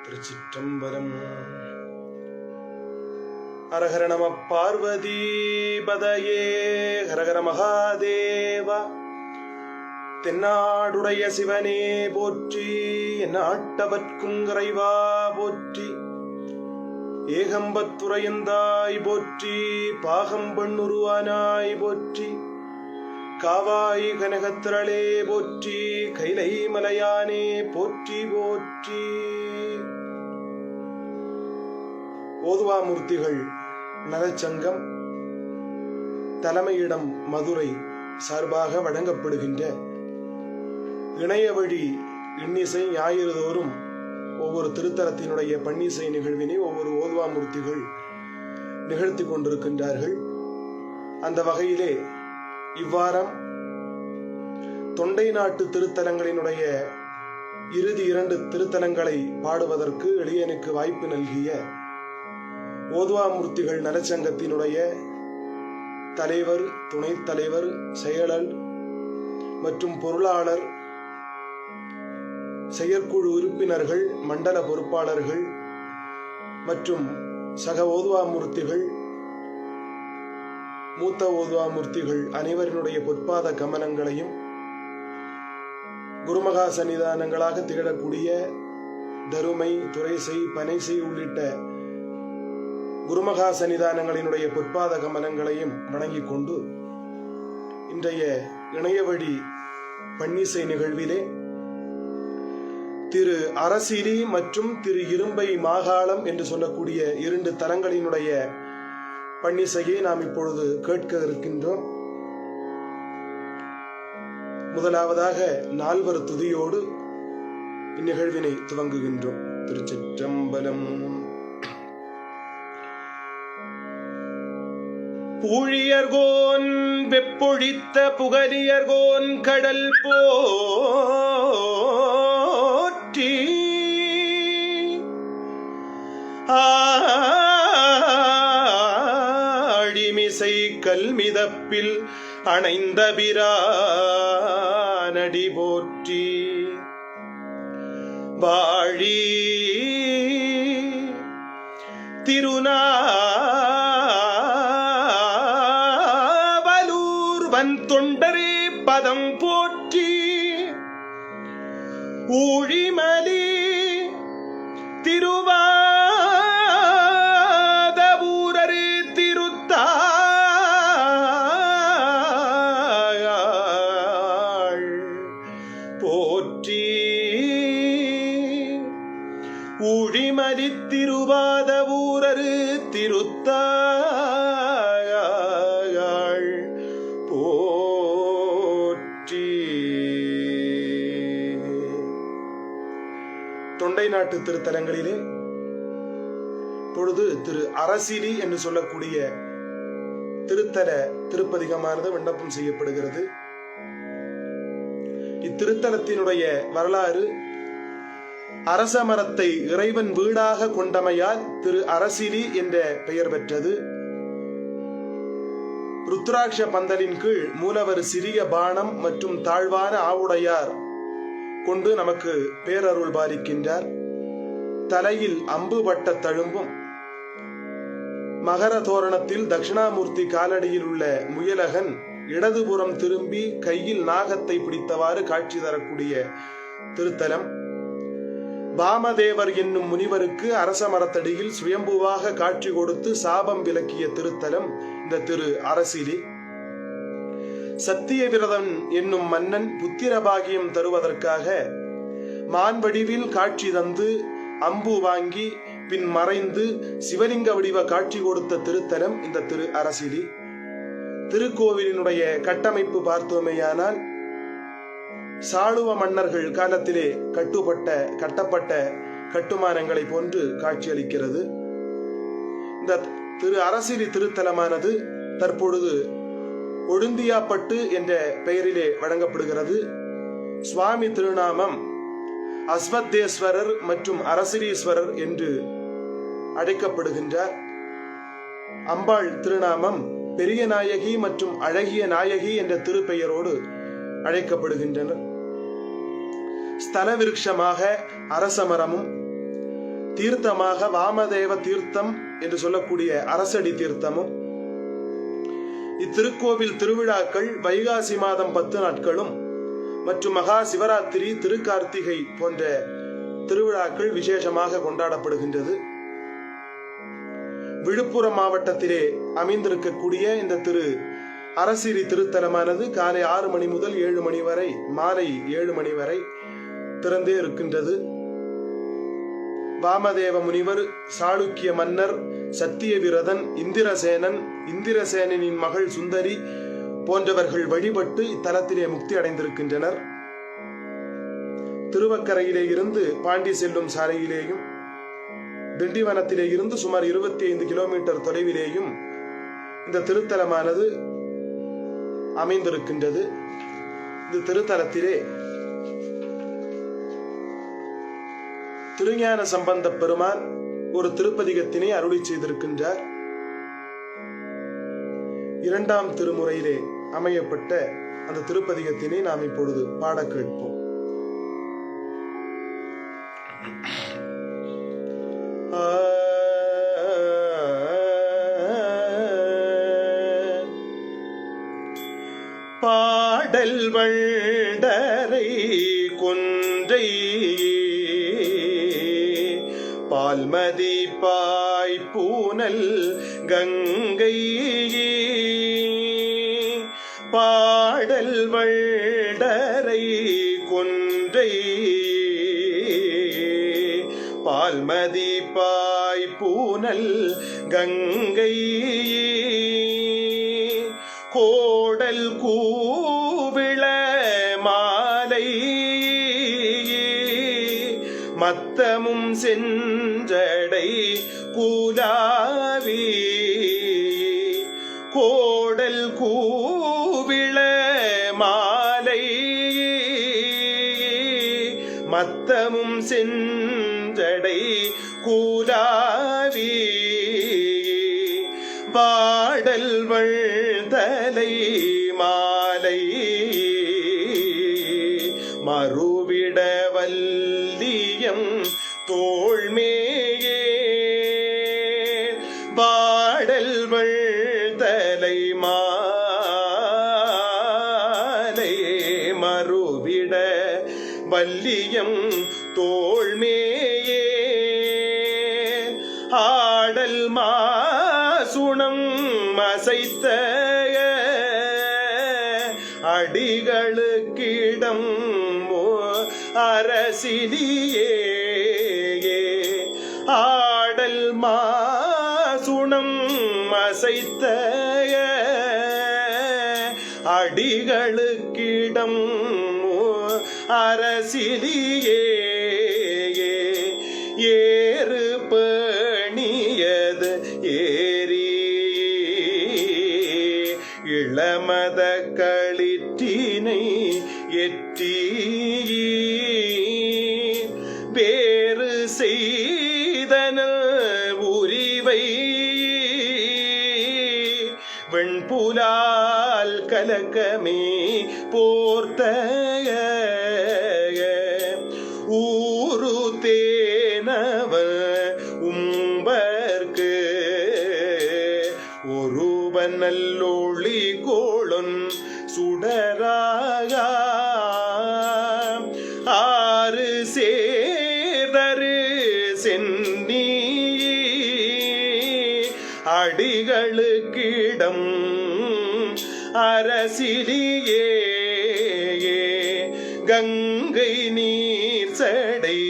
திருச்சிற்றம்பலம். ஹரஹர நம பார்வதி பதையே ஹரஹர மகாதேவா. தென்னாடுடைய சிவனே போற்றி, எந்நாட்டவர்க்கும் இறைவா போற்றி. ஏகம்பத்துரையந்தாய் போற்றி, பாகம்பெண்ணுருவானாய் போற்றி. காவாய் கனகத்திரளே போற்றி, கைலை மலையானே போற்றி போற்றி. ஓதுவாமூர்த்திகள் நலச்சங்கம் தலைமையிடம் மதுரை சார்பாக வழங்கப்படுகின்ற இணையவழி இன்னிசை ஞாயிறு தோறும் ஒவ்வொரு திருத்தலத்தினுடைய பன்னிசை நிகழ்வினை ஒவ்வொரு ஓதுவாமூர்த்திகள் நிகழ்த்தி கொண்டிருக்கின்றார்கள். அந்த வகையிலே இவ்வாரம் தொண்டை நாட்டு திருத்தலங்களினுடைய இறுதி 2 திருத்தலங்களை பாடுவதற்கு எளியனுக்கு வாய்ப்பு நல்கிய ஓதுவாமூர்த்திகள் நலச்சங்கத்தினுடைய தலைவர், துணைத் தலைவர், செயலர் மற்றும் பொருளாளர், செயற்குழு உறுப்பினர்கள், மண்டல பொறுப்பாளர்கள் மற்றும் சக ஓதுவாமூர்த்திகள், மூத்த ஓதுவாமூர்த்திகள் அனைவரினுடைய பொற்பாத கமலங்களையும் குருமகா சன்னிதானங்களாக திகழக்கூடிய தருமை, துறைசை, பனைசை உள்ளிட்ட குருமகா சன்னிதானங்களினுடைய பொற்பாத கமலங்களையும் வணங்கிக் கொண்டு இன்றைய இணையவழி பன்னிசை நிகழ்விலே திரு அரசிலி மற்றும் திரு இரும்பை மாகாளம் என்று சொல்லக்கூடிய 2 தலங்களினுடைய பன்னிசையை நாம் இப்பொழுது கேட்க இருக்கின்றோம். முதலாவதாக 4 துதியோடு இந்நிகழ்வினை துவங்குகின்றோம். திருச்சிற்றம்பலம். பூழியர்கோன் வெப்பொழித்த புகலியர்கோன் கடல் போற்றி. ஆழிமிசை கல்மிதப்பில் அணைந்த பிரானடி போற்றி. வாழி திருநாவலூர் வன் தொண்டரே பதம் போற்றி. ஊழிமலி திருவாதவூரரு திருத்தாள் போற்றி. ஊழிமலி திருவாதவூரரு திருத்தாள் போற்றி. தொண்டை நாட்டு திருத்தலங்களிலே பொழுது திரு அரசிலி என்று சொல்லக்கூடிய திருத்தல திருப்பதிகமானது விண்ணப்பம் செய்யப்படுகிறது. இத்திருத்தலத்தினுடைய வரலாறு அரச மரத்தை இறைவன் வீடாக கொண்டமையால் திரு அரசிலி என்ற பெயர் பெற்றது. ருத்ராட்ச பந்தலின் கீழ் மூலவர் சிறிய பானம் மற்றும் தாழ்வான ஆவுடையார் கொண்டு நமக்கு பேரருள் பாலிக்கின்றார். தலையில் அம்பு வட்ட தழும்பும் மகர தோரணத்தில் தட்சிணாமூர்த்தி காலடியில் உள்ள முயலகன் இடதுபுறம் திரும்பி கையில் நாகத்தை பிடித்தவாறு காட்சி தரக்கூடிய திருத்தலம். பாமதேவர் என்னும் முனிவருக்கு அரச மரத்தடியில் சுயம்புவாக காட்சி கொடுத்து சாபம் விலக்கிய திருத்தலம் இந்த திரு அரசிலி. சத்தியவிரதன் என்னும் மன்னன் புத்திர பாகியம் தருவதற்காக மான் வடிவில் காட்சி தந்து அம்பு வாங்கி பின் மறைந்து சிவலிங்க வடிவ காட்சி கொடுத்த திருத்தலம் இந்த திரு அரசிலி. திருக்கோவிலினுடைய கட்டமைப்பு சாளுவ மன்னர்கள் காலத்திலே கட்டப்பட்ட கட்டுமானங்களை போன்று காட்சியளிக்கிறது. இந்த திரு அரசிலி திருத்தலமானது தற்பொழுது ஒழுந்தியாப்பட்டு என்ற பெயரிலே வழங்கப்படுகிறது. சுவாமி திருநாமம் அஸ்வத்தேஸ்வரர் மற்றும் அரசிலீஸ்வரர் என்று அழைக்கப்படுகின்றார். அம்பாள் திருநாமம் பெரிய நாயகி மற்றும் அழகிய நாயகி என்ற திருப்பெயரோடு அழைக்கப்படுகின்றனர். ஸ்தல விருட்சமாக அரசமரமும் தீர்த்தமாக வாமதேவ தீர்த்தம் என்று சொல்லக்கூடிய அரசடி தீர்த்தமும், இத்திருக்கோவில் திருவிழாக்கள் வைகாசி மாதம் 10 நாட்களும் மற்றும் மகா சிவராத்திரி, திருக்கார்த்திகை போன்ற திருவிழாக்கள் விசேஷமாக கொண்டாடப்படுகின்றது. விழுப்புரம் மாவட்டத்திலே அமைந்திருக்கக்கூடிய இந்த திரு அரசிரி திருத்தலமானது காலை 6 மணி முதல் 7 மணி வரை, மாலை 7 மணி வரை திறந்தே இருக்கின்றது. வாமதேவ முனிவர், சாளுக்கிய மன்னர் சத்தியவிரதன், இந்திரசேனனின் மகள் சுந்தரி போன்றவர்கள் வழிபட்டு இத்தலத்திலே முக்தி அடைந்திருக்கின்றனர். திருவக்கரையிலே இருந்து பாண்டி செல்லும் சாலையிலேயும், திண்டிவனத்திலே இருந்து சுமார் 25 கிலோமீட்டர் தொலைவிலேயும் இந்த திருத்தலமானது அமைந்திருக்கின்றது. இந்த திருத்தலத்திலே திருஞான சம்பந்த பெருமான் ஒரு திருப்பதிகத்தினை அருளி செய்திருக்கின்றார். 2ஆம் திருமுறையிலே அமையப்பட்ட அந்த திருப்பதிகத்தினை நாம் இப்பொழுது பாட கேட்போம். பாடல் வண்டரை கொன்றை பால்மதி பாய் பூனல் கங்கை, பாடல் வண்டரை கொன்றை பால்மதி பாய் பூனல் கங்கை, கோடல் கூவிள மாலை மத்தமும் செஞ்சடை கூலாவி, கோடல் கூவிள மாலை மத்தமும் செஞ்சடை கூலாவி, பாடல் வள்தலை மாலை மறுவிட வல்லியம் தோள்மேயே, பாடல் வள்தலை மாலை மறுவிட வல்லியம் தோள்மேயே, ஆடல் மாசுணம் அசைத்த அடிகளுக்கிடம் அரசினியே, ஆடல் மாசுணம் அசைத்த அடிகளுக்கிடம் அரசினியே, ஏறு பணியது ஏரி இளமத களிற்றினை எற்றி, வேறு செய்தன உரிவை வெண்புலால் கலக்கமே போர்த்த, ஊரு தேனவர் உம்பர்க்கு ஒருவன் நல்லொளி கோளொன் சுடராக, ஆறு சேதரு சென்னி அடிகளுக்கிடம் அரசிலியே, கங்கை நீர் சடை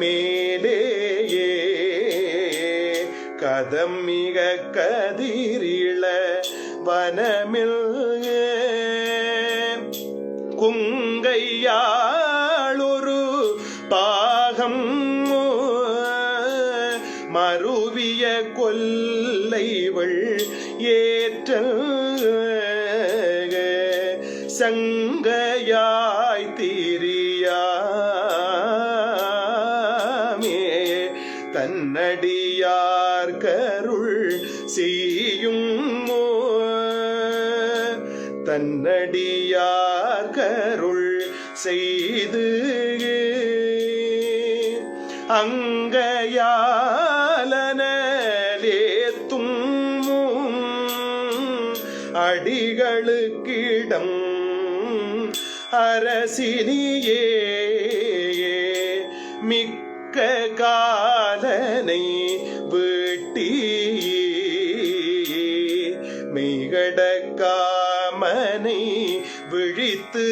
மேலேயே கதம் மிக கதிரிள வனமில் குங்கையாளொரு பாகம் மருவிய கொல்லைவள் ஏற்ற சங்கையாய் திரியாமே தன்னடியார் கருள் செய்யும் தன்னடியார் கருள் செய்து அங்கையாலனலேத்தும் அடிகளுக்கிடம் அரசினியே மிக்க காலனை வீட்டி மெய்கடக்காமனை விழித்து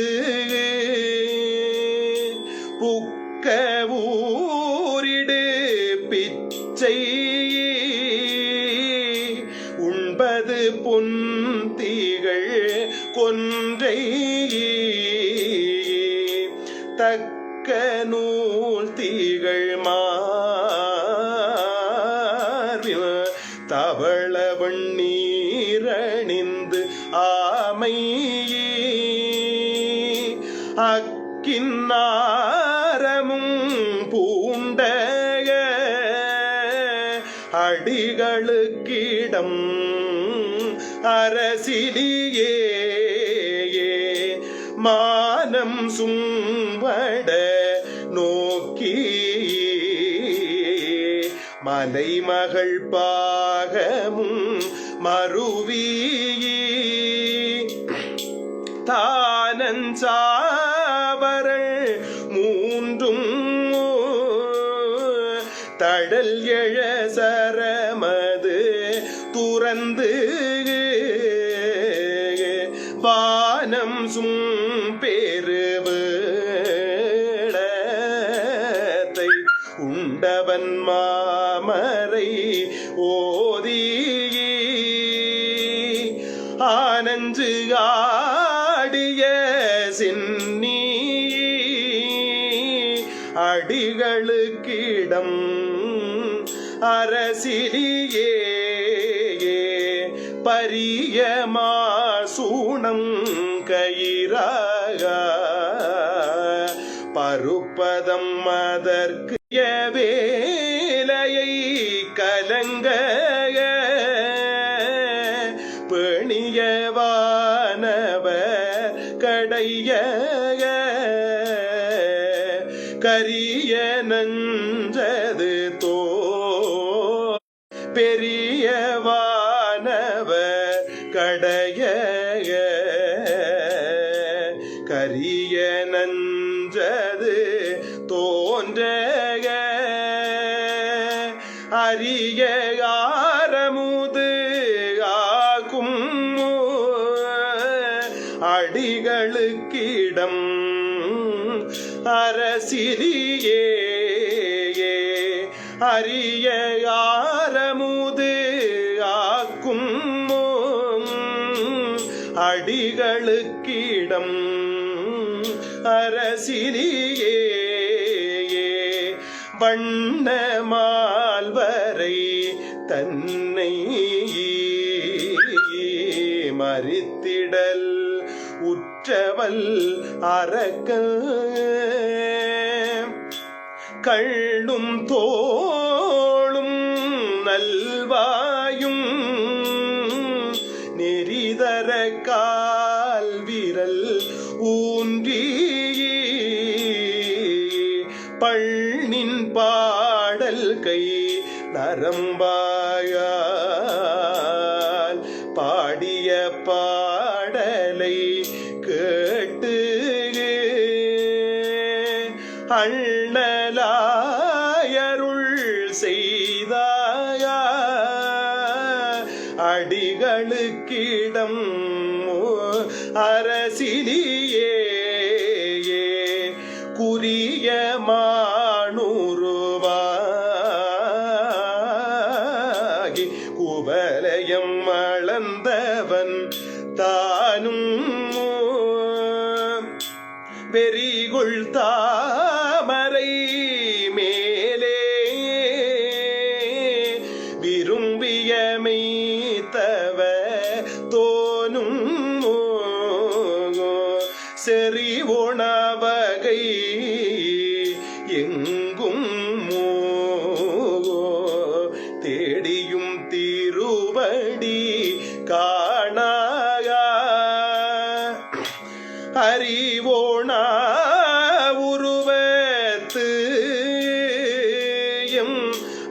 புக்க ஊரிடு பிச்சை உண்பது பொன்திகள் கொன்றை தக்க நூல் திகழ் மார்பில் தவள வெண்ணீரணிந்து ஆமை அக்கின்னாரமும் பூண்ட அடிகளுக்கிடம் அரசிலியே மானம் சும்பட நோக்கி மலைமகள் பாகமும் மருவி தானஞ்சாவரள் மூன்றும் தடல் எழ சரமது துறந்து வானம் சும்பெருவேளத்தை உண்டவன் மாமரை ஓதி ஆனஞ்சு ஆடிய சின்னி அடிகளுக்கிடம் அரசிலியே பரியமா சூணம் கயிறாக பருப்பதம் அதற்கு வேலையை கலங்க பெணியவானவர் கடைய கரிய நஞ்சது தோ பெரியவானவர் கடைய கரிய நஞ்சது தோன்ற அரிய ஆரமுது ஆகும் அடிகளுக்கிடம் அரசிலியே அரிய ஆரமுது ஆக்கும் அடிகளுக்கிடம் அரசிலியே வண்ண மால்வரை தன்னை மறித்திடல் உற்றவல் அரக்க கள்ளும் தோளும் நல்வாயும் நெறிதர கால் விரல் ஊன்றி பள்ளின் பாடல் கை நரம்பாயால் பாடிய பாடலை கேட்டு அண்ணலாயருள் செய்தாய அடிகளுக்கிடம் அரசிலியே குறிய மாணுருவாகி குவலயம் அளந்தவன் தானும் வெறிகுள் தாமரை மேலே விரும்பிய மெய்த்தவ தோனும் செறி உணவகை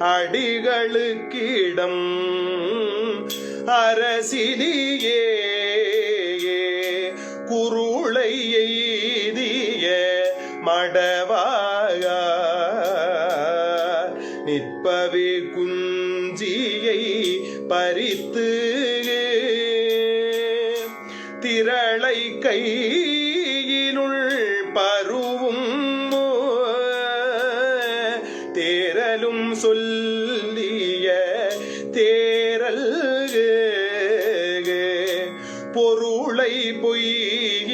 அடிகளுக்கிடம் அரசிலியே குருளை எய்திய மடவாக நிற்பவே குஞ்சியை பறித்து திரளை கையினுள் பருவும் தேரலும் சொல்லிய தேரல் பொருளை பொய்யிடிமையும்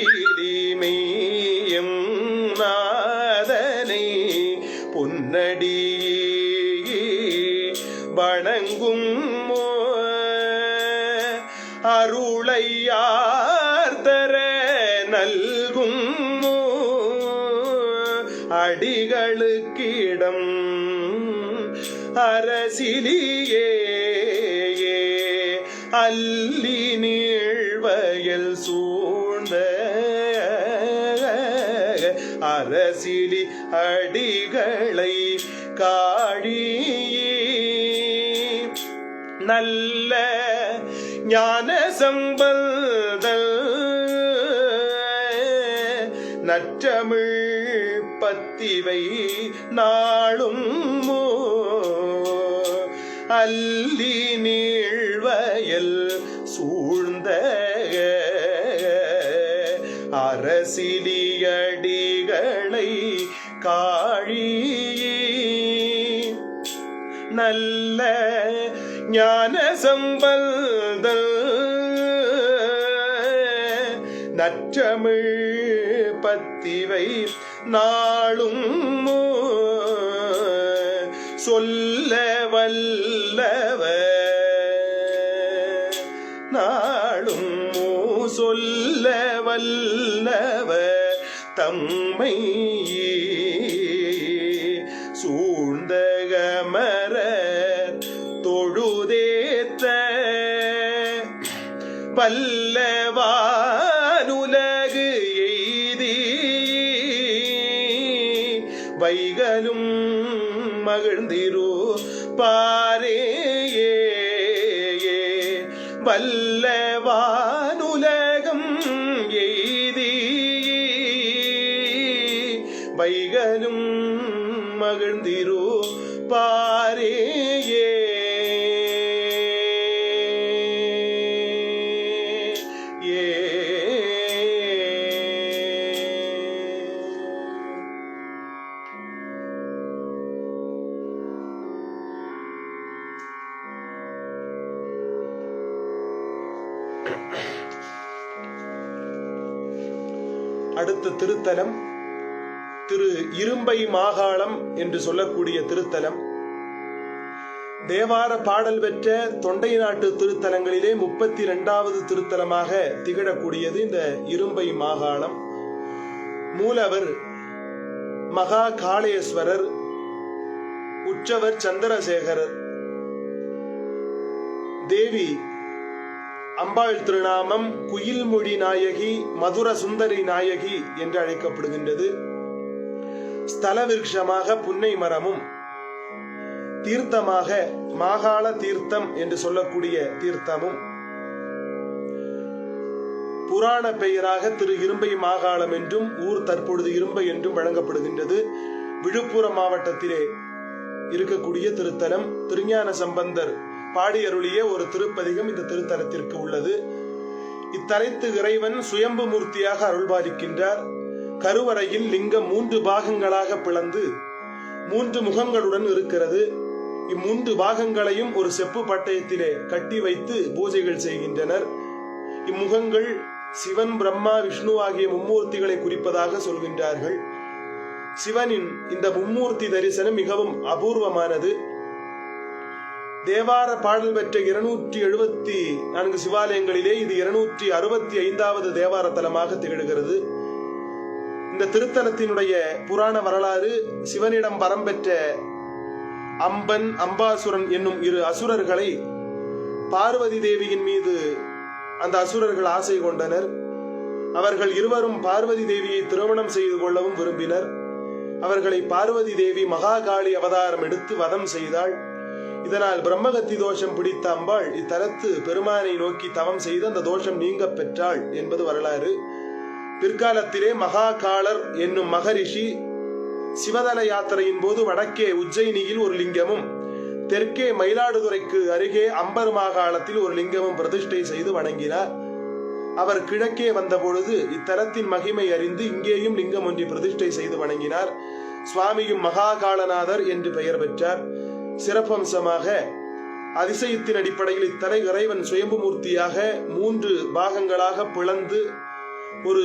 நாதனை பொன்னடி வணங்கும் அருளையார்தர நல்கும் அடிகளுக்கிடம் அரசிலியே அல்லி நீழ்வயல் சூழ்ந்த அரசிலி அடிகளை காழி நல்ல ஞான சம்பந்தல் நற்றமிழ் பத்திவை நாளும் அல்லி நீழ்வயல் சூழ்ந்த அரசிலியடிகளை காழி நல்ல ஞான சம்பந்தல் நற்றமிழ் பத்திவை நாளும் சொல்ல வல்லவ நாளும் சொல்ல வல்லவ தம்மை சூழ்ந்தகமர தொழுதேத்த பல்லவானுலகு எய்தி வைகலும் மகிழ்ந்திரு பாரேயே வல்லவானுலகம் எய்தி வைகலும் மகிழ்ந்திரு பாரேயே அடுத்த திருத்தலம் திரு இரும்பை மாகாளம் என்று சொல்லக்கூடிய திருத்தலம். தேவார பாடல் பெற்ற தொண்டை நாட்டு திருத்தலங்களிலே 32வது திருத்தலமாக திகழக்கூடியது இந்த இரும்பை மாகாளம். மூலவர் மகா காளேஸ்வரர், உற்சவர் சந்திரசேகரர். தேவி அம்பாள் திருநாமம் குயில்மொழி நாயகி, மதுர சுந்தரி நாயகி என்று அழைக்கப்படுகின்றது. ஸ்தல விருட்சமாக புன்னை மரமும், தீர்த்தமாக மாகாள தீர்த்தம் என்று சொல்லக்கூடிய தீர்த்தமும், புராண பெயராக திரு இரும்பை மாகாளம் என்றும் ஊர் தற்பொழுது இரும்பை என்றும் வழங்கப்படுகின்றது. விழுப்புரம் மாவட்டத்திலே இருக்கக்கூடிய திருத்தலம். திருஞான சம்பந்தர் பாடியருளிய ஒரு திருப்பதிகம் இந்த திருத்தலத்திற்கு உள்ளது. இத்தலத்து இறைவன் சுயம்பு மூர்த்தியாக அருள்பாலிக்கின்றார். கருவறையில் லிங்கம் 3 பாகங்களாக பிளந்து 3 முகங்களுடன் இருக்கிறது. இம்3 பாகங்களையும் ஒரு செப்பு பட்டயத்திலே கட்டி வைத்து பூஜைகள் செய்கின்றனர். இம்முகங்கள் சிவன், பிரம்மா, விஷ்ணு ஆகிய மும்மூர்த்திகளை குறிப்பதாக சொல்கின்றார்கள். சிவனின் இந்த மும்மூர்த்தி தரிசனம் மிகவும் அபூர்வமானது. தேவார பாடல் பெற்ற 274 சிவாலயங்களிலே இது 265வது தேவார தலமாக திகழ்கிறது. இந்த திருத்தலத்தினுடைய புராண வரலாறு, சிவனிடம் வரம் பெற்ற அம்பன், அம்பாசுரன் என்னும் 2 அசுரர்களை பார்வதி தேவியின் மீது அந்த அசுரர்கள் ஆசை கொண்டனர். அவர்கள் இருவரும் பார்வதி தேவியை திருமணம் செய்து கொள்ளவும் விரும்பினர். அவர்களை பார்வதி தேவி மகாகாளி அவதாரம் எடுத்து வதம் செய்தாள். இதனால் பிரம்மகத்தி தோஷம் பிடித்த அம்பாள் இத்தலத்து பெருமானை நோக்கி தவம் செய்து அந்த தோஷம் நீங்க பெற்றாள் என்பது வரலாறு. பிற்காலத்திலே மகாகாலர் என்னும் மகரிஷி சிவதல யாத்திரையின் போது வடக்கே உஜ்ஜயினியில் ஒரு லிங்கமும் தெற்கே மயிலாடுதுறைக்கு அருகே அம்பர் மாகாணத்தில் ஒரு லிங்கமும் பிரதிஷ்டை செய்து வணங்கினார். அவர் கிழக்கே வந்த பொழுது இத்தலத்தின் மகிமை அறிந்து இங்கேயும் லிங்கம் ஒன்றை பிரதிஷ்டை செய்து வணங்கினார். சுவாமியும் மகாகாலநாதர் என்று பெயர் பெற்றார். சிறப்பம்சமாக அதிசயத்தின் அடிப்படையில் இத்தலை இறைவன் சுயம்பு மூர்த்தியாக 3 பாகங்களாக பிளந்து ஒரு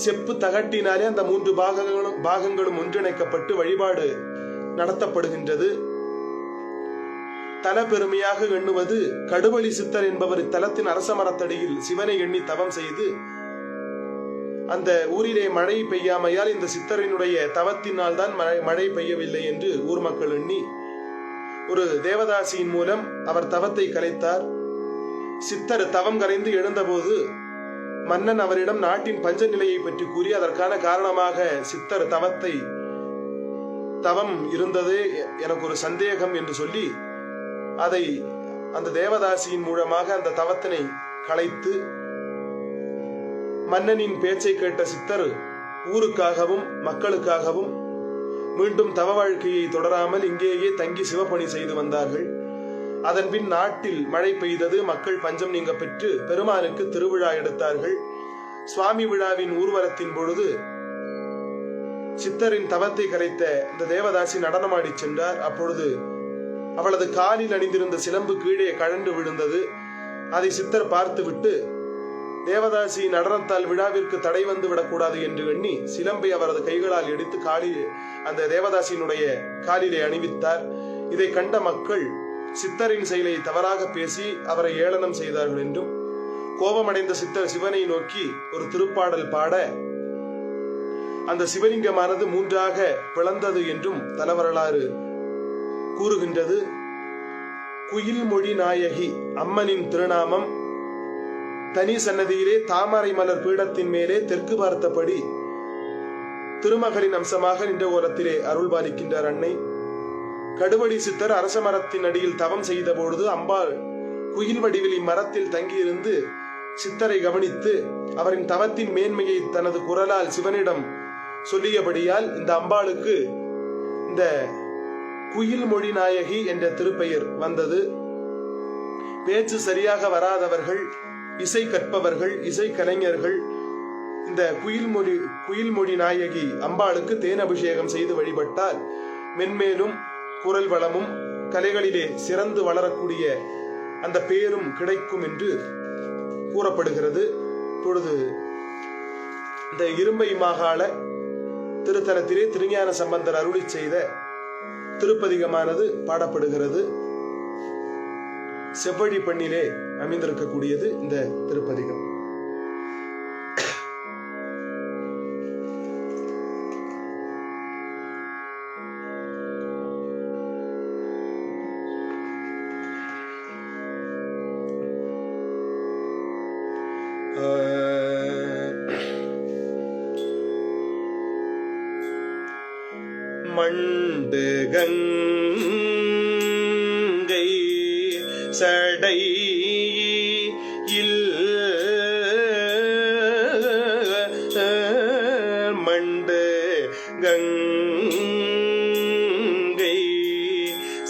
செப்பு தகட்டினாலே அந்த 3 பாகங்களும் ஒன்றிணைக்கப்பட்டு வழிபாடு நடத்தப்படுகின்றது. தல பெருமையாக எண்ணுவது கடுவழி சித்தர் என்பவர் இத்தலத்தின் அரச மரத்தடியில் சிவனை எண்ணி தவம் செய்து அந்த ஊரிலே மழை பெய்யாமையால் இந்த சித்தரினுடைய தவத்தினால் தான் மழை பெய்யவில்லை என்று ஊர் மக்கள் எண்ணி ஒரு தேவதாசியின் மூலம் அவர் தவத்தை கலைத்தார். சித்தர் தவம் கரைந்து எழுந்தபோது மன்னன் அவரிடம் நாட்டின் பஞ்ச நிலையை பற்றி கூறி அதற்கான காரணமாக சித்தர் தவம் இருந்தது எனக்கு ஒரு சந்தேகம் என்று சொல்லி அதை அந்த தேவதாசியின் மூலமாக அந்த தவத்தினை கலைத்து மன்னனின் பேச்சை கேட்ட சித்தர் ஊருக்காகவும் மக்களுக்காகவும் மீண்டும் தவ வாழ்க்கையை தொடராமல் இங்கேயே தங்கி சிவப்பணி செய்து வந்தார்கள். அதன்பின் நாட்டில் மழை பெய்தது. மக்கள் பஞ்சம் நீங்க பெற்று பெருமானுக்கு திருவிழா எடுத்தார்கள். சுவாமி விழாவின் ஊர்வலத்தின் பொழுது சித்தரின் தவத்தை கரைத்த இந்த தேவதாசி நடனமாடி சென்றார். அப்பொழுது அவளது காலில் அணிந்திருந்த சிலம்பு கீழே கழண்டு விழுந்தது. அதை சித்தர் பார்த்துவிட்டு தேவதாசி நடனத்தால் விழாவிற்கு தடை வந்து விடக்கூடாது என்று எண்ணி சிலம்பை அவரது கைகளால் எடுத்து அந்த தேவதாசியினுடைய காலிலே அணிவித்தார். இதை கண்ட மக்கள் சித்தரின் செயலை தவறாக பேசி அவரை ஏளனம் செய்தார்கள் என்றும் கோபமடைந்த சித்தர் சிவனை நோக்கி ஒரு திருப்பாடல் பாட அந்த சிவலிங்கமானது 3ஆக பிளந்தது என்றும் தலவரலாறு கூறுகின்றது. குயில்மொழி நாயகி அம்மனின் திருநாமம். தனி சன்னதியிலே தாமரை மலர் பீடத்தின் மேலே தெற்கு பார்த்தபடி திருமகளின் அம்சமாக நின்ற ஓரத்திலே அருள் பாலிக்கின்றார் அன்னை. கடுவழி சித்தர் அரச மரத்தின் அடியில் தவம் செய்த பொழுது அம்பாள் குயில் வடிவில் இம்மரத்தில் தங்கியிருந்து சித்தரை கவனித்து அவரின் தவத்தின் மேன்மையை தனது குரலால் சிவனிடம் சொல்லியபடியால் இந்த அம்பாளுக்கு இந்த குயில் மொழி நாயகி என்ற திருப்பெயர் வந்தது. பேச்சு சரியாக வராதவர்கள், இசை கற்பவர்கள், இசை கலைஞர்கள் இந்த குயில்மொழி நாயகி அம்பாளுக்கு தேன் அபிஷேகம் செய்து வழிபட்டால் மென்மேலும் குரல் வளமும் கலைகளிலே சிறந்து வளரக்கூடிய அந்த பேரும் கிடைக்கும் என்று கூறப்படுகிறது. இப்பொழுது இந்த இரும்பை மாகாள திருத்தலத்திலே திருஞான சம்பந்தர் அருளி செய்த திருப்பதிகமானது பாடப்படுகிறது. செவ்வழி பண்ணிலே அமைந்திருக்கக்கூடியது இந்த திருப்பதிகம். மண்டு கங்கை சடை மண்டு கங்கை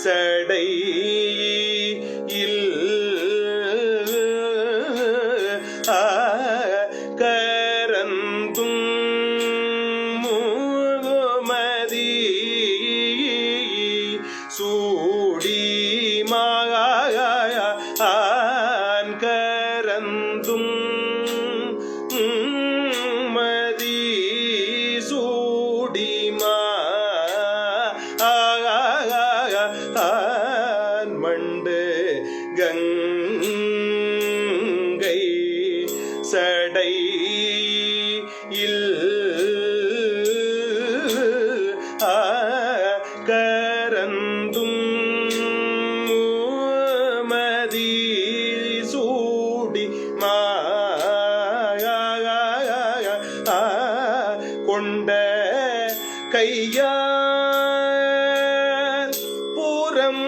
சடை கரந்தும் சூடி மான் கரந்தும் மதி சூடி மான் மண்டு கங்கை சடை கரந்தும் மதி சூடி கொண்ட கையார் புறம்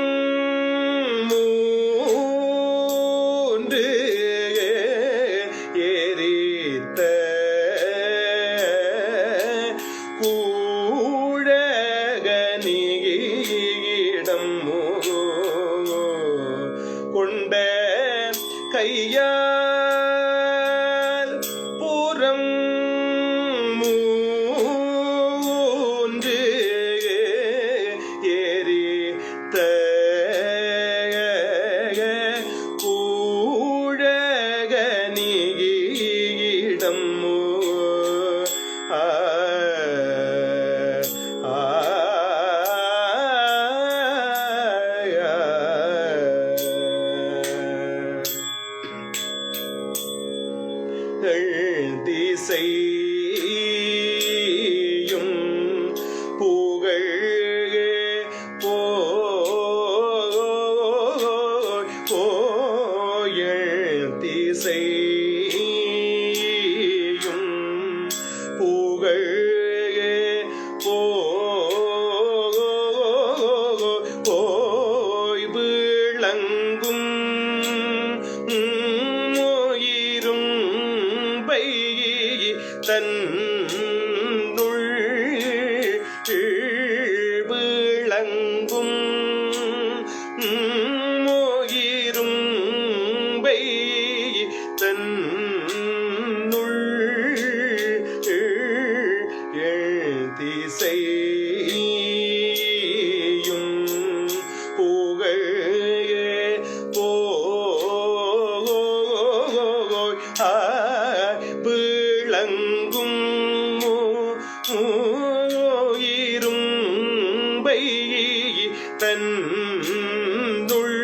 சோலை தன்னுள்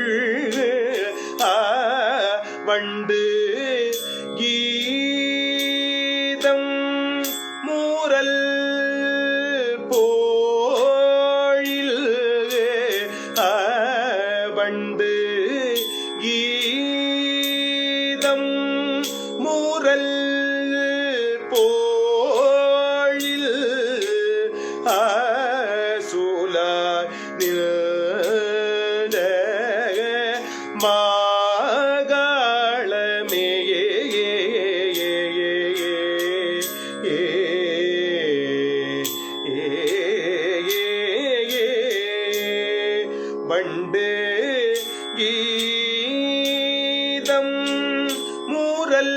வண்டு கீதம் மூரல் போழில் வண்டு கீதம் மூரல் போழில் சூலாய் நின்ற மாகாளமே வண்டு கீதம் மூரல்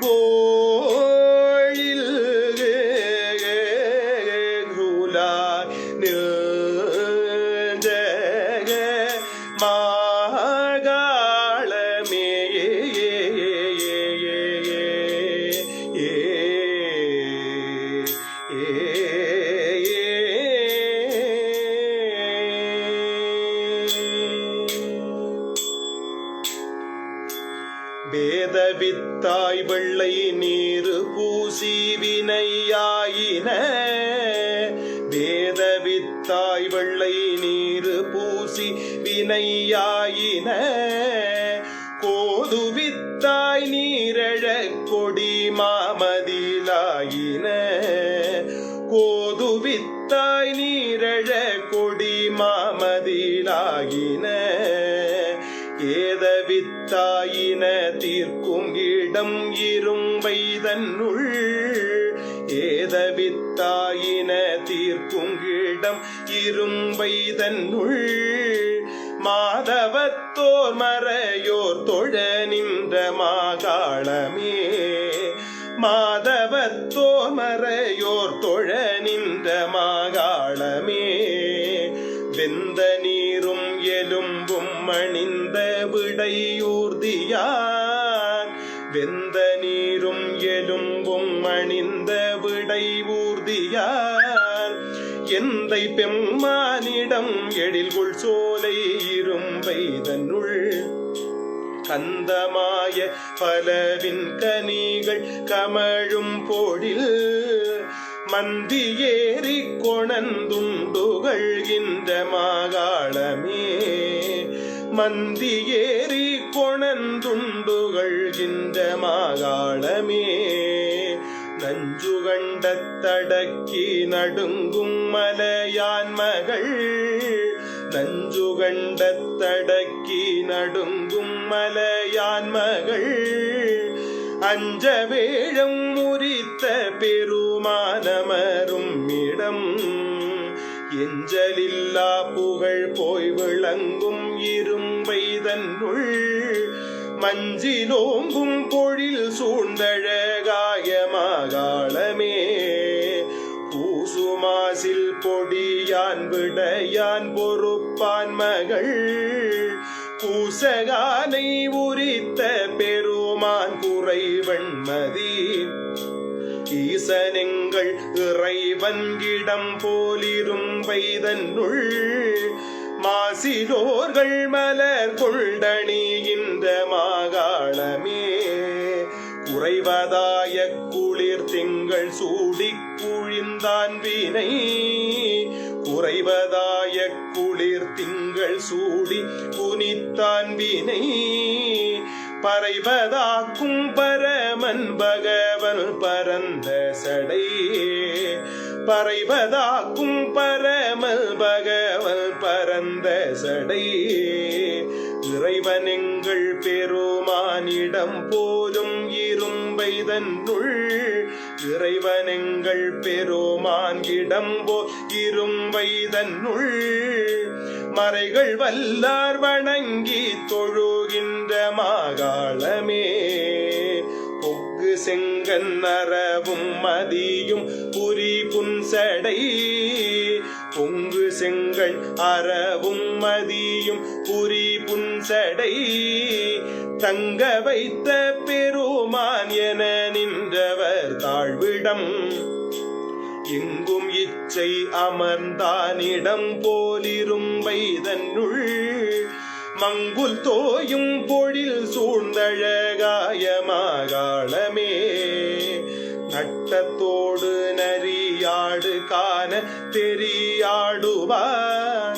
போழில் குலாய் நின்ற மாகாளமே வேதவித்தாய் வெள்ளை நீரு பூசி வினையாயின வேதவித்தாய் வெள்ளை நீரு பூசி வினையாயின கோதுவித்தாய் நீரழ கொடி மாமதிலாயின கோதுவித்தாய் நீரழ கொடி மாமதிலாயின ஏதவித்தாயின தீர்க்கும் இடம் இரும்பை தன்னுள் ஏதவித்தாயின தீர்க்கும் இடம் இரும்பை தன்னுள் மாதவத்தோர் மறையோர் தொழ நின்ற மாகாளமே மாதவத்தோர் மறையோர் தொழ நின்ற மாகாளமே வெந்த நீரும் எலும்பும் அணிந்த விடையூர்தியான் வெந்த நீரும் எலும்பும் அணிந்த விடையூர்தியான் எந்தை பெம்மானிடம் எழில்கொள் சோலை இரும்பை தன்னுள் கந்தமாய பலவின் கனிகள் கமழும் பொழில் மந்தி ஏறி கொணந்துண்டுகள்கின்ற மாகாளமே மந்தி ஏறி கொணந்துண்டுகள்கின்ற மாகாளமே நஞ்சு கண்டத்தடக்கி நடுங்கும் மலையான் மகள் நஞ்சு கண்டத்தடக்கி நடுங்கும் மலையான் மகள் அஞ்ச வேழம் முறித்த பெருமானமரும் இடம் எஞ்சலில்லா புகழ் போய் விளங்கும் இரும்பை தன்னுள் மஞ்சிலோங்கும் பொழில் சூழ்ந்தழகாய மாகாளமே பூசுமாசில் பொடியான் விடையான் பொறுப்பான் மகள் பூசகானை உரித்த பெருமான் குறைவன்மதி ஈசனெங்கள் இறைவன் இடம் போலிரும்பை தன்னுள் மாசிலோர்கள் மலர் கொண்டணிகின்ற மாகாளமே குறைவதாய குளிர் திங்கள் சூடி குழிந்தான் வினை குறைவதாய குளிர் திங்கள் சூடி குனித்தான் வினை பறைவதாக்கும் பரமன் பகவன் பரந்த சடை பறைவதாக்கும் பரமல் பகவன் பரந்த சடை இறைவன் எங்கள் பெருமானிடம் போலும் இரும்பை தன்னுள் இறைவன் எங்கள் பெருமான் இடம் போல் இரும்பை தன்னுள் மறைகள் வல்லார் வணங்கி தொழுகின்ற மாகாளமே பொக்கு செங்கன் நரவும் மதியும் புரி புன்சடை பொங்கு செங்கல் அறவும் மதியும் புரி புன்சடை தங்க வைத்த பெருமான் என நின்றவர் தாழ்விடம் எங்கும் இச்ச இச்சை அமர்ந்தானிடம் போலிரும்பை தன்னுள் மங்குல் தோயும் பொழில் சூழ்ந்தழகாய மாகாளமே நட்டத்தோடு நரியாடு காண தெரியாடுவார்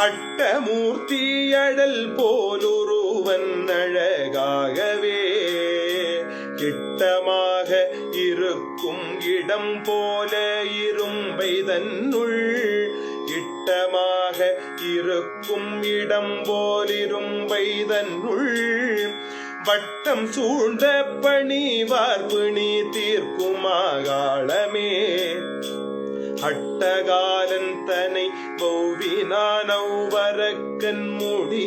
அட்டமூர்த்தி அடல் போலுருவன் அழகாகவே கிட்டமாக இருக்கும் இடம் போல இரும்பை தன்னுள் இட்டமாக இருக்கும் இடம் போலிரும்பை தன்னுள் வட்டம் சூழ்ந்த பணிவார்பிணி தீர்க்குமாகாளமே அட்டகாலன் தனை பௌவினானௌவரக்கன் முடி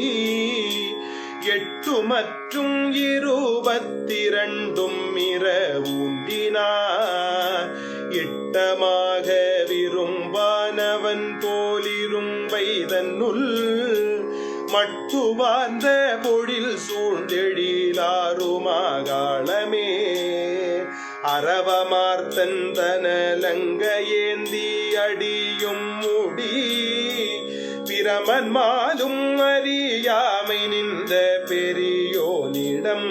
8 மற்றும் 22 இரவுண்டினார் இட்டமாக விரும்பானவன் போலிரும்பை தன்னுள் மட்டுவார்ந்த பொழில் சூழ்ந்தெழிலாருமாகாளமே அரவமார்த்தந்தனலங்க ஏந்தி அடியும் முடி பிரமன் மாலும் அறியாமை நின்ற பெரியோனிடம்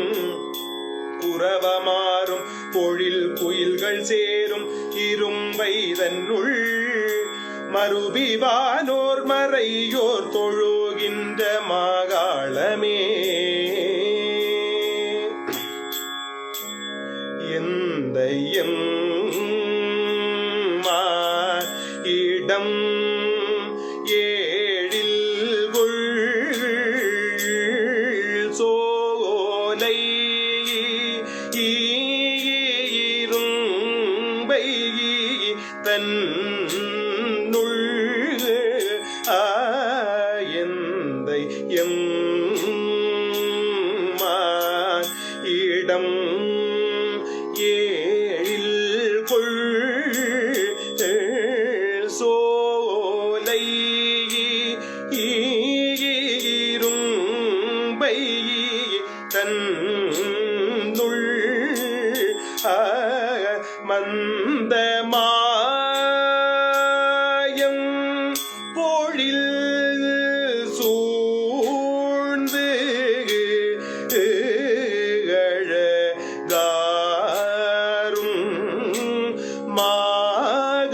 குரவமாறும் பொழில் குயில்கள் சேரும் இரும்பை தன்னுள் மறுபிவானோர் மறையோர் தொழுகின்ற மாகாளமே எந்தையம் இடம் ஏழில் சோலை இரும்பை தன்னுள் எந்தை இடம் ஏழில் சோலை இரும்பை தன்னுள் மந்த மாயம் பொழில் சூழ்ந்து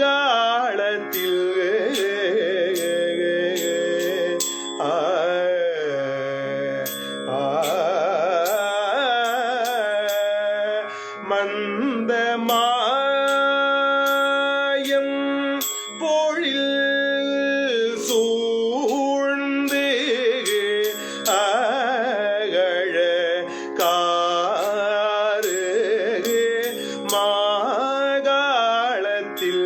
மாகாளத்தில் மந்த மாயம் பொழில் சூழ்ந்து காரு மாகாளத்தில்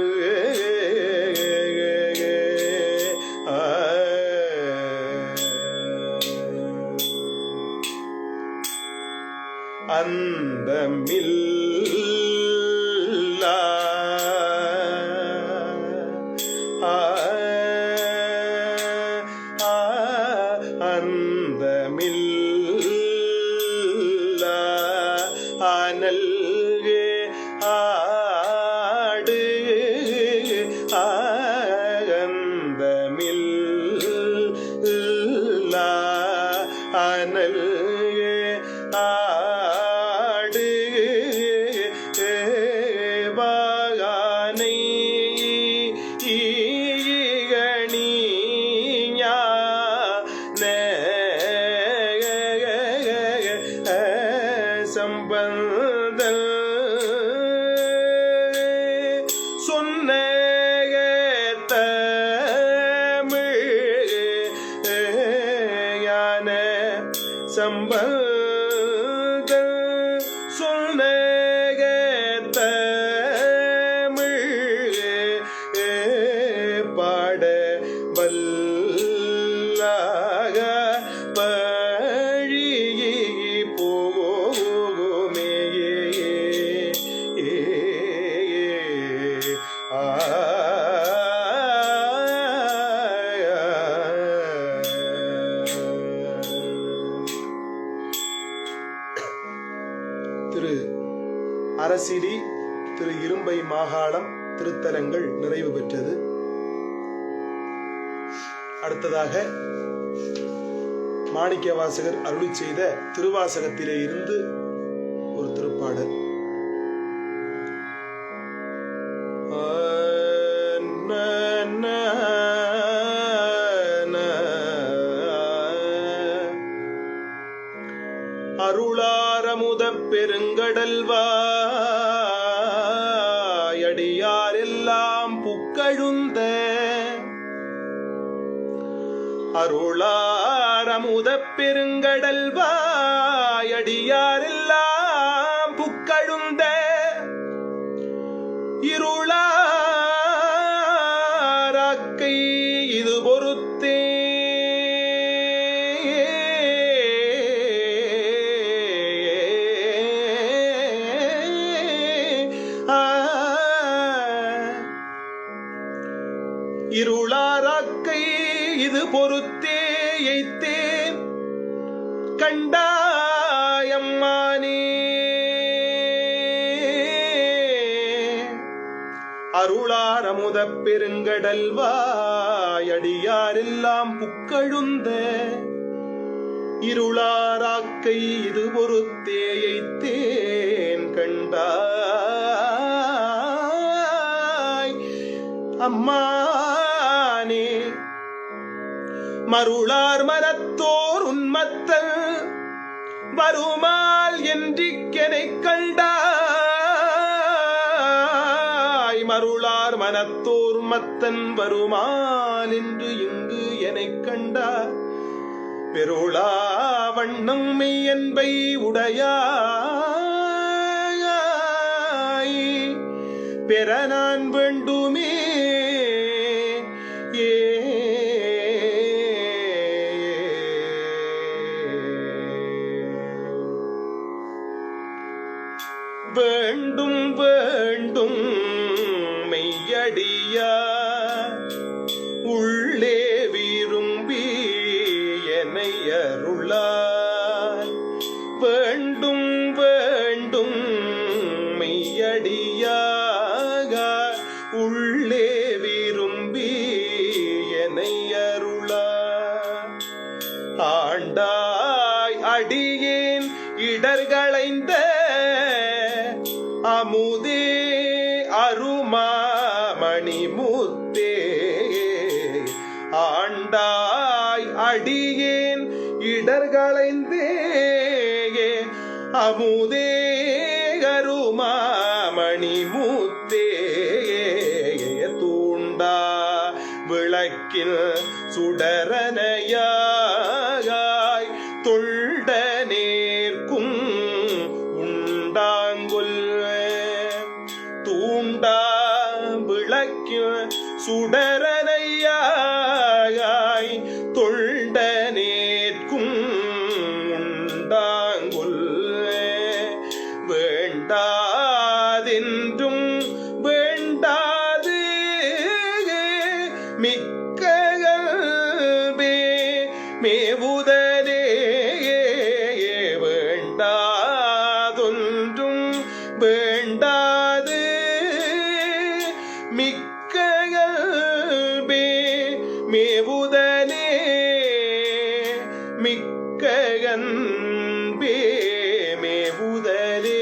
அந்தமில்லா அந்தமில்லா அனல்கே ஆடு அந்தமில்லா அனல்கே ஆடு வாகானை ஈகணியா சம்பந்தல் சொன்ன தமிழ் யான சம்பந்த சொன்ன தமிழ் பாட வல்லாக பழி போகுமே திரு அரசிடி திரு இரும்பை மாகாளம் திருத்தலங்கள் நிறைவு பெற்றது. அடுத்ததாக மாணிக்க வாசகர் அருளி செய்த திருவாசகத்திலே இருந்து ஒரு திருப்பாடல். அருளாரமுதப் பெருங்கடல்வாயடியாரெல்லாம் புக்கழுந்த அருளாரமுதப் பெருங்கடல்வாயடியாரெல்லாம் புக்கழுந்த இருளாராக்கை இது பொறுத்தே இருளாராக்கை இது பொறுத்தே எய்த்தேன் கண்டாயம்மானே அருளாரமுதப் பெருங்கடல்வாயடியாரெல்லாம் புக்கழுந்த இருளாராக்கை இது பொறுத்தே எய்த்தேன் கண்டாய் அம்மானே மருளார் மனத்தோர் உன்மத்தல் வருமால் என்றிக்கெனைக் கண்டாய் மருளார் மனத்தோர் மத்தன் வருமால் என்று இங்கு எனக் கண்டார் பெருளா வண்ணம் மெய்யன்பை உடையாய் பெற நான் வேண்டுமே வேண்டும் வேண்டும் மெய்யடியா உள்ளே விரும்பி என்னை அருளாய் வேண்டும் வேண்டும் மெய்யடியாக உள்ளே விரும்பி என்னை அருளாய் ஆண்டாய் அடியேன் இடர்களைந்த அமுதே அருமாமணி முத்தே ஆண்டாய் அடியேன் இடர்களைந்தே அமுதே அருமாமணி முத்தே தூண்டா விளக்கில் சுடரனையாய் தொண்ட நேர்க்கும் உண்டாங்கொல் தூண்டா விளக்கில் சுடரனையாய் தொண்ட நேர்க்கும் உண்டாங்கொல் வேண்டாதென்றும் வேண்டாது மிக்கவே மேவுதலே வேண்டாதொன்றும் வேண்டாது மிக்கவே மேவுதலே மிக்ககன்பே மேவுதலே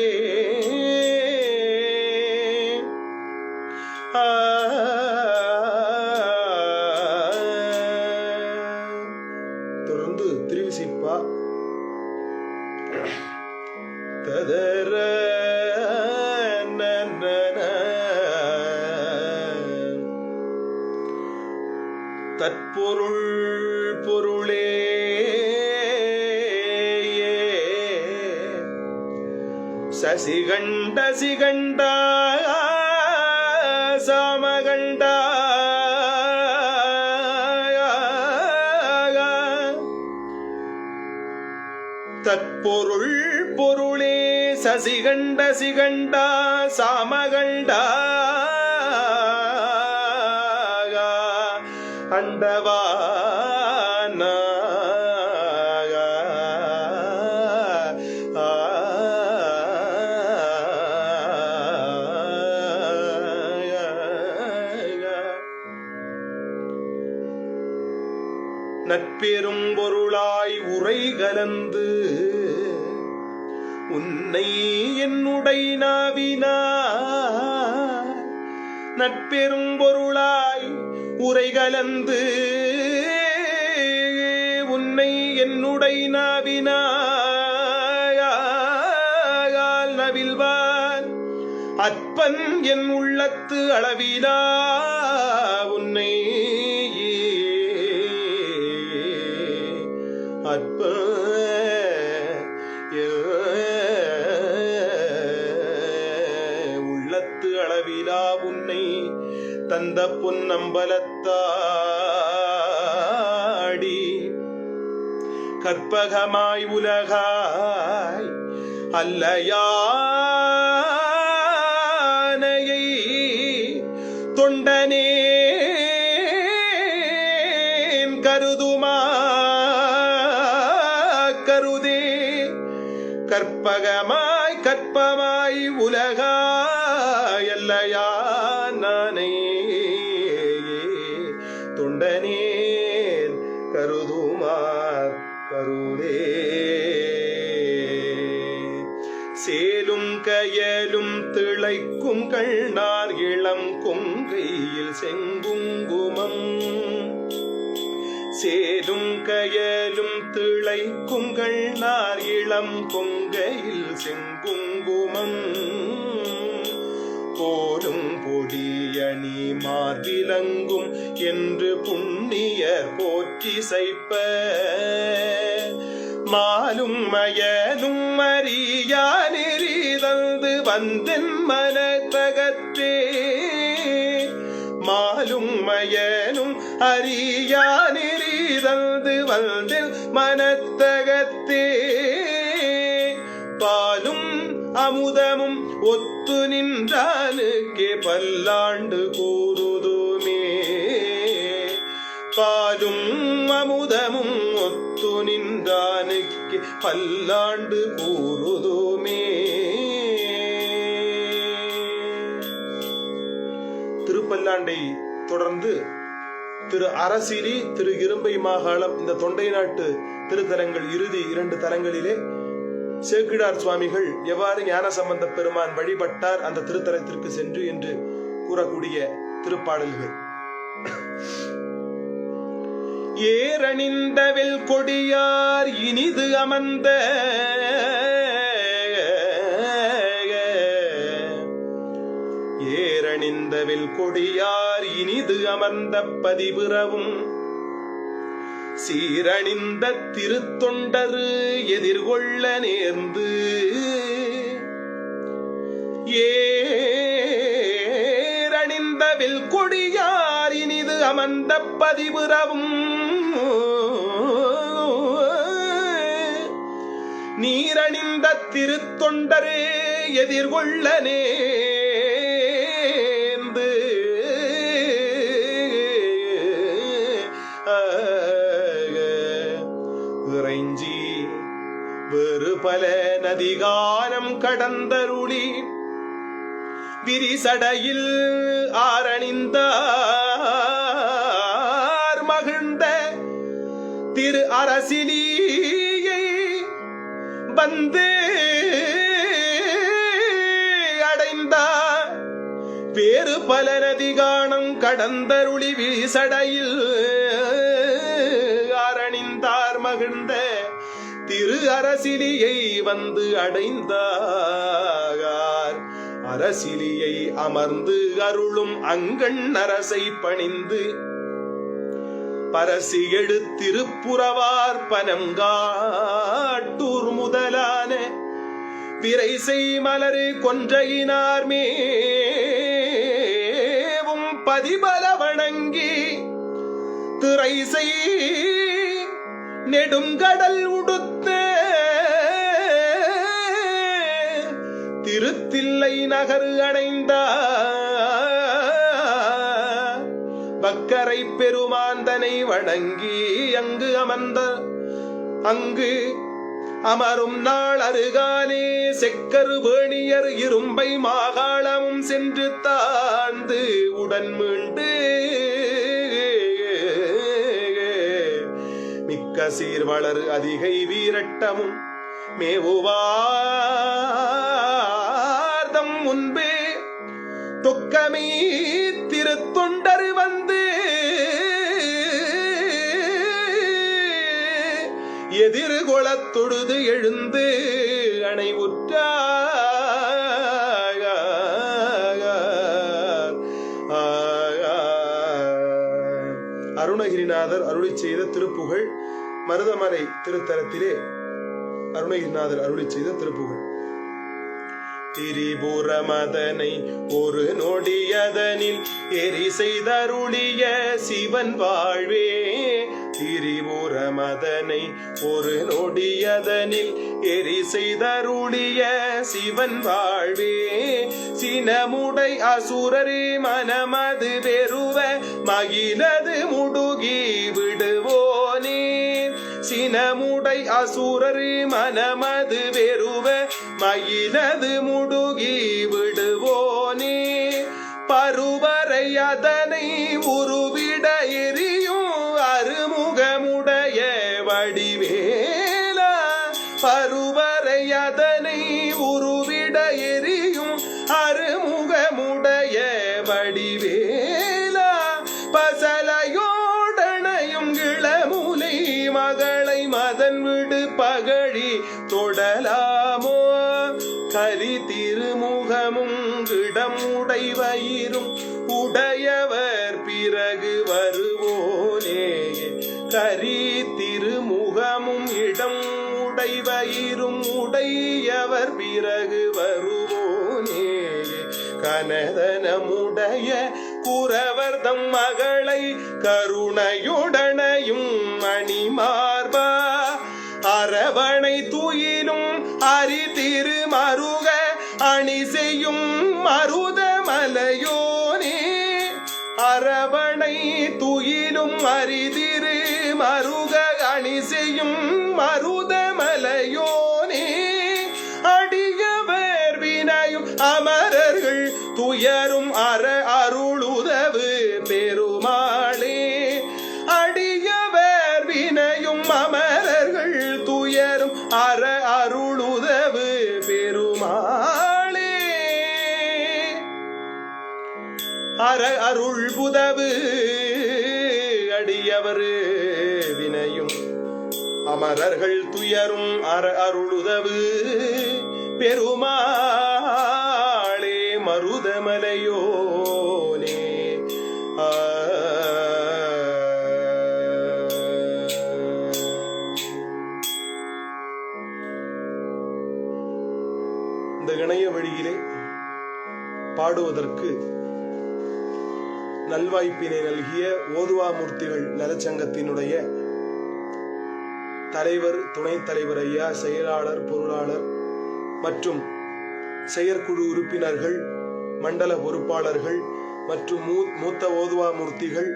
தொடர்ந்து திருவிசிப்பா ததர தற்பொருள் பொருளே சசிகண்ட சிகண்டா சாமகண்டா தற்பொருள் பொருளே சசிகண்ட சிகண்டா சாமகண்டா அண்டவான நட்பெரும் பொருளாய் உரை கலந்து உன்னை என்னுடை நாவினார் நட்பெரும் பொருளாய் உரை கலந்து உன்னை என்னுடை நாவினாயால் நவில்வான் அற்பன் என் உள்ளத்து அளவிலா உன்னை அற்ப உள்ளத்து அளவிலா உன்னை தந்த பொன்னம்பலத்தாடி கற்பகமாய் உலகாய் அல்லையானையை தொண்டனே கருதுமா கருதே கற்பகமாய் கற்பமாய் உலகாய் அல்லையானை தொண்டனேன் கருதுமார் கருதே சேலும் கயலும் திளைக்கும் கண்ணார் இளம் கொங்கையில் செங்குங்குமம் சேலும் கயலும் திளைக்கும் கண்ணார் இளம் கொங்கையில் செங்குங்குமம் போலும் பொடியணி மார்பிலங்கும் என்று புண்ணியர் போற்றி சைப்ப மாலும் மயலும் அறியா நெறி தந்து வந்தென் மனத்தகற்றே மாலும் மயனும் அறியா நெறி தந்து வந்தென் மனத்தகத்தே பாலும் அமுதமும் ஒத்து நின்றானுக்கே பல்லாண்டு கூறுதுமே பாலும் அமுதமும் ஒத்து நின்றானுக்கே பல்லாண்டு கூறுதுமே. திருப்பல்லாண்டை தொடர்ந்து திரு அரசிலி, திரு இரும்பை மாகாளம், இந்த தொண்டை நாட்டு திருத்தலங்கள் இறுதி 2 தலங்களிலே சேக்கிழார் சுவாமிகள் எவ்வாறு ஞானசம்பந்த பெருமான் வழிபட்டார் அந்த திருத்தலத்திற்கு சென்று என்று கூறக்கூடிய திருப்பாடல்கள். ஏரணிந்தவில் கொடியார் இனிது அமர்ந்த ஏரணிந்தவில் கொடியார் இனிது அமர்ந்த பதிபுறவும் சீரணிந்த திருத்தொண்டரு எதிர்கொள்ள நேர்ந்து ஏரணிந்தவில் கொடியார் இனிது அமர்ந்த பதிபுறவும் நீரணிந்த திருத்தொண்டரு எதிர்கொள்ள நேர்ந்து இறைஞ்சி வேறு பல நதிகானம் கடந்தருளி விரிசடையில் ஆரணிந்தார் மகிழ்ந்த திரு அரசிலியை வந்து அடைந்தார். வேறு பல நதிகானம் கடந்தருளி விரிசடையில் ஆரணிந்தார் மகிழ்ந்த திரு அரசிலியை வந்து அடைந்தார். அரசிலியை அமர்ந்து அருளும் அங்கண் அரசை பணிந்து பரசி எழுத்திருப்புறவார் பனங்காட்டூர் முதலான விரைசை மலரு கொன்றையினார் மேவும் பதிபல வணங்கி திரைசை நெடுங்கடல் உடுத்த திருத்தில்லை நகர் அடைந்தார். பக்கரை பெருமாந்தனை வணங்கி அங்கு அமரும் நாள் அருகாலே செக்கரு வேணியர் இரும்பை மாகாளமும் சென்று தாழ்ந்து உடன் மீண்டு கசீர் வளர் அதிகை வீரட்டமும் மேவுவார்தம் முன்பே தொக்கமே திருத்தொண்டர் வந்து எதிர்கொளத் தொழுது எழுந்து அணைவுற்றார். அருணகிரிநாதர் அருளி செய்த திருப்புகழ் மருதமலை திருத்தலத்திலே அருணகிரிநாதர் அருளி செய்த திருப்புகழ். திரிபுரமதனை ஒரு நொடியதனில் எரி செய்தருளிய சிவன் வாழ்வே. திரிபுரமதனை ஒரு நொடியதனில் எரி செய்தருளிய சிவன் வாழ்வே. சினமுடை அசுரரே மனமது வெறுவ மகிழது முடுகி விடுவோனே. சினமுடை அசுரரே மனமது வெறுவ மகிழது முடுகி விடுவோனே. பருவரை அதனை உருவிட எரியும் அருமுகமுடைய வடிவேலா. பருவரை அதனை உருவிட எரியும் அருமுகமுடைய வடிவேலா. பசலையோடனையும் இளமுலை மகளை மதன் விடு பகழி தொடலாமோ. கரி திருமுகமும் இடம் உடைவயிரும் உடையவர் பிறகு வருவோனே. கரி திருமுகமும் இடம் உடைவயிரும் உடையவர் பிறகு வருவோனே. கனதனமுடைய குரவர்தம் மகளை கருணையுடனையும் மணிமார்பா. அரவணை துயிலும் அரி திருமருக அணி செய்யும் மருத மலையோனே. அரவணை துயிலும் அரி திருமருக அணி செய்யும் மருத மலையோனே. அடியவர் வினையும் அமரர்கள் துயரும் அருளுதவு பெருமாளே. அடியவர் வினையும் அமரர்கள் துயரும் அருளுதவு பெருமாளே. அருள் புதவு அடியவர் வினையும் அமரர்கள் துயரும் அருளுதவு பெருமாளே. மருதமலையோனே. இந்த இணைய வழியிலே பாடுவதற்கு நல்வாய்ப்பினை நல்கிய ஓதுவாமூர்த்திகள் நலச்சங்கத்தினுடைய தலைவர், துணைத் தலைவர் ஐயா, செயலாளர், பொருளாளர் மற்றும் செயற்குழு உறுப்பினர்கள், மண்டல பொறுப்பாளர்கள் மற்றும் மூத்த ஓதுவாமூர்த்திகள்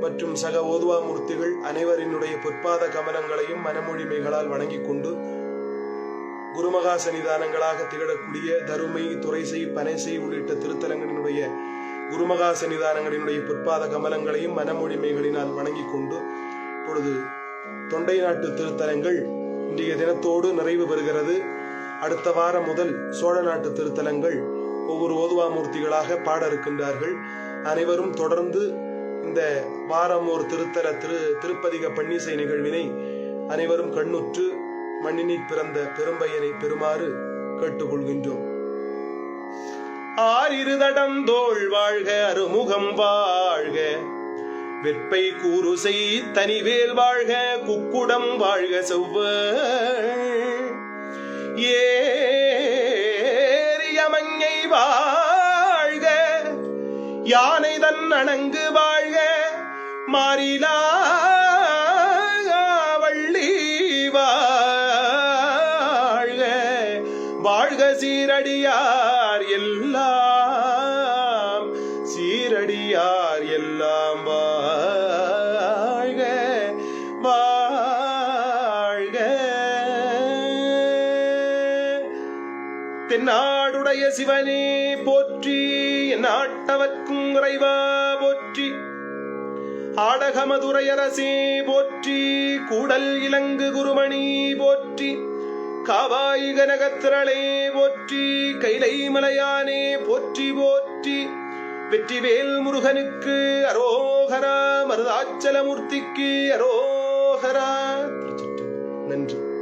மற்றும் சக ஓதுவாமூர்த்திகள் அனைவரினுடைய பொற்பாத கமலங்களையும் மனமொழிமைகளால் வணங்கிக் கொண்டு குருமகா சன்னிதானங்களாக திகழக்கூடிய தருமை, துறைசை, பனைசை உள்ளிட்ட திருத்தலங்களினுடைய குருமகா சன்னிதானங்களினுடைய பொற்பாத கமலங்களையும் மனமொழிமைகளினால் வணங்கிக் கொண்டு இப்பொழுது தொண்டை நாட்டு திருத்தலங்கள் இன்றைய தினத்தோடு நிறைவு பெறுகிறது. அடுத்த வாரம் முதல் சோழ நாட்டு திருத்தலங்கள் ஒவ்வொரு ஓதுவாமூர்த்திகளாக பாட இருக்கின்றார்கள். அனைவரும் தொடர்ந்து இந்த வாரம் ஒரு திருப்பதிக பன்னிசை நிகழ்வினை அனைவரும் கண்ணுற்று மண்ணினில் பிறந்த பெரும்பயனை பெறுமாறு கேட்டுக்கொள்கின்றோம். ஆரிருதடம் தோள் வாழ்க, அருமுகம் வாழ்க, வெற்பை கூறுசை தனிவேல் வாழ்க, குக்குடம் வாழ்க, செவ்வ ஏரியமங்கை வாழ்க, யானை தன் அணங்கு வாழ்க, மாறிலா வள்ளி வாழ்க, வாழ்க சீரடியார் எல்லாம், சீரடியார் எல்லாம் வாழ்க வாழ்க. தென்னாடுடைய சிவனே போற்றி, நாட்டவர்க்கும் இறைவா போற்றி. ஆடகமதுரையரசே போற்றி, கூடல் இலங்கு குருமணி போற்றி, காவாய் கனகத்திரளே போற்றி, கைலை மலையானே போற்றி போற்றி, வெற்றிவேல் முருகனுக்கு அரோகரா, மருதாச்சலமூர்த்திக்கு அரோகரா. நன்றி.